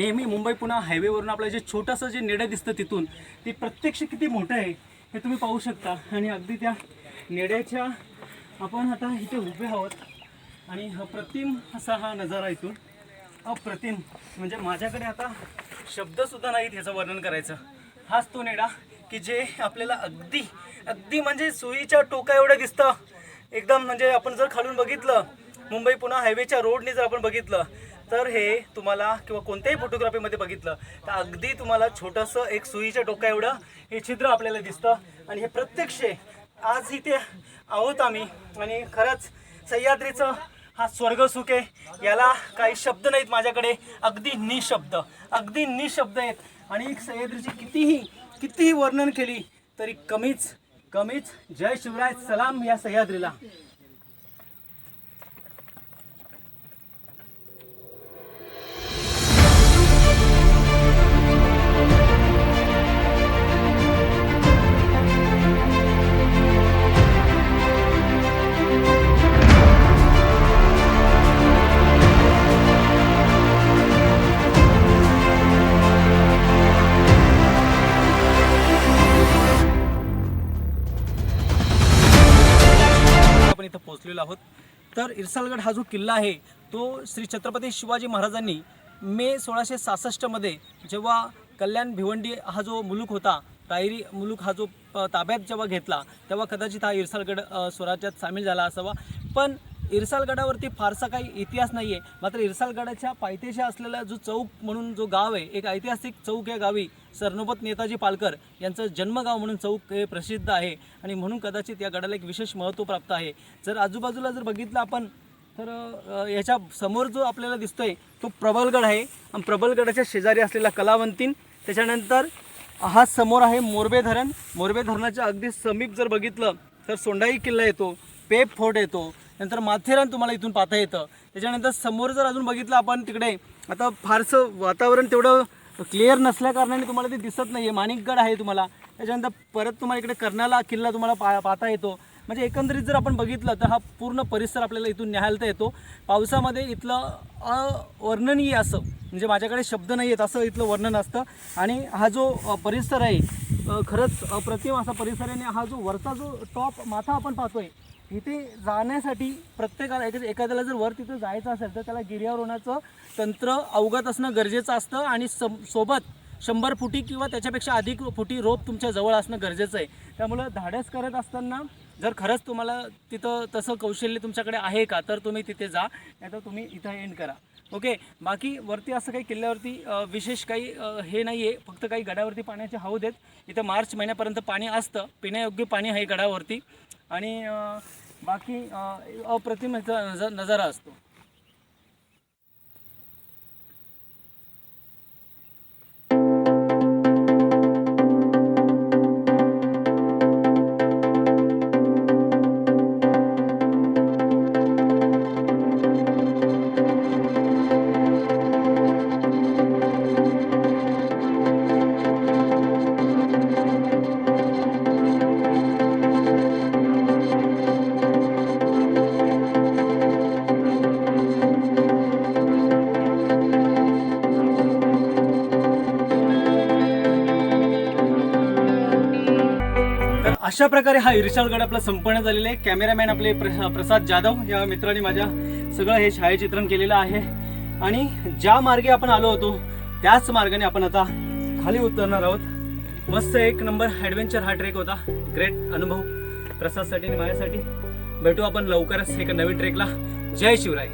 नेहमी मुंबई पुणे हायवेवरून आपलं जे छोटंसं जे नेडं दिसतं तिथून ते प्रत्यक्ष किती मोठं आहे हे तुम्ही पाहू शकता। आणि अगदी त्या नेड्याच्या आपण आता इथे उभे आहोत आणि अप्रतिम असा हा नजारा इथून, अप्रतिम म्हणजे माझ्याकडे आता शब्दसुद्धा नाहीत ह्याचं वर्णन करायचं। हाच तो नेडा की जे आपल्याला अगदी अगदी म्हणजे सुईच्या टोका एवढं दिसतं एकदम। म्हणजे आपण जर खालून बघितलं मुंबई पुणे हायवेच्या रोडने जर आपण बघितलं तर हे तुम्हाला किंवा कोणत्याही फोटोग्राफीमध्ये बघितलं तर अगदी तुम्हाला छोटंसं एक सुईच्या टोका एवढं हे छिद्र आपल्याला दिसतं। आणि हे प्रत्यक्ष आज इथे आहोत आम्ही आणि खरंच सह्याद्रीचं हा स्वर्ग सुख आहे, याला काही शब्द नाहीत माझ्याकडे, अगदी निशब्द आहेत। आणि सह्याद्रीची कितीही वर्णन केली तरी कमीच। जय शिवराय, सलाम या सह्याद्रीला। आपण इथं पोहोचलेलो आहोत। तर इरसालगड हा जो किल्ला आहे तो श्री छत्रपती शिवाजी महाराजांनी मे 1666 मध्ये जेव्हा कल्याण भिवंडी हा जो मुलूक होता, रायरी मुलूक हा जो ताब्यात जेव्हा घेतला तेव्हा कदाचित हा इरसालगड स्वराज्यात सामील झाला असावा। पण इरसालगडावरती फारसा काही इतिहास नाही आहे। मात्र इरसालगडाच्या पायथ्याशी असलेला जो चौक म्हणून जो गाव आहे, एक ऐतिहासिक चौक या गावी सरनोबत नेताजी पालकर यांचं जन्मगाव म्हणून चौक हे प्रसिद्ध आहे आणि म्हणून कदाचित या गडाला एक विशेष महत्त्व प्राप्त आहे। जर आजूबाजूला जर बघितलं आपण तर याच्या समोर जो आपल्याला दिसतोय तो प्रबलगड आहे आणि प्रबलगडाच्या शेजारी असलेला कलावंतीन, त्याच्यानंतर हा समोर आहे मोरबे धरण। मोरबे धरणाच्या अगदी समीप जर बघितलं तर सोंडाई किल्ला येतो, पेप फोर्ट येतो, नंतर माथेरान तुम्हाला इथून पाहता येतं। त्याच्यानंतर समोर जर अजून बघितलं आपण तिकडे आता फारसं वातावरण तेवढं क्लिअर नसल्या कारणाने तुम्हाला ते दिसत नाही आहे, माणिकगड आहे तुम्हाला। त्याच्यानंतर परत तुम्हाला इकडे कर्नाला किल्ला तुम्हाला पाहता येतो। म्हणजे एकंदरीत जर आपण बघितलं तर हा पूर्ण परिसर आपल्याला इथून निहाळता येतो। पावसामध्ये इथलं अवर्णनीय असं म्हणजे माझ्याकडे शब्द नाही आहेत असं इथलं वर्णन असतं। आणि हा जो परिसर आहे खरंच अप्रतिम असा परिसर आहे। आणि हा जो वरचा जो टॉप माथा आपण पाहतोय इथे जाण्यासाठी प्रत्येकाला एखाद्याला जर वर तिथं जायचं असेल तर त्याला गिर्यारोहणाचं तंत्र अवगत असणं गरजेचं असतं आणि सोबत 100 फुटी किंवा त्याच्यापेक्षा अधिक फुटी रोप तुमच्या जवळ असणं गरजेचं आहे। त्यामुळं धाडस करत असताना जर खरंच तुम्हाला तिथं तसं कौशल्य तुमच्याकडे आहे का तर तुम्ही तिथे जा, नाही तर तुम्ही इथं एंड करा। ओके, बाकी वरती असं काही किल्ल्यावरती विशेष काही हे नाही आहे, फक्त काही गडावरती पाण्याचे हौद आहेत। इथं मार्च महिन्यापर्यंत पाणी असतं, पिण्यायोग्य पाणी आहे गडावरती आणि बाकी अप्रतिम नजारा असतो। अशा प्रकारे हा इरसालगड आपला संपन्न झालेला आहे। कॅमेरामॅन आपले प्रसाद जाधव या मित्रांनी माझ्या सगळं हे छायाचित्रण केलेलं आहे। आणि ज्या मार्गे आपण आलो होतो त्याच मार्गाने आपण आता खाली उतरणार आहोत। मस्त एक नंबर ॲडव्हेंचर हा ट्रेक होता, ग्रेट अनुभव प्रसादसाठी आणि माझ्यासाठी। भेटू आपण लवकरच एका नवीन ट्रेकला। जय शिवराय।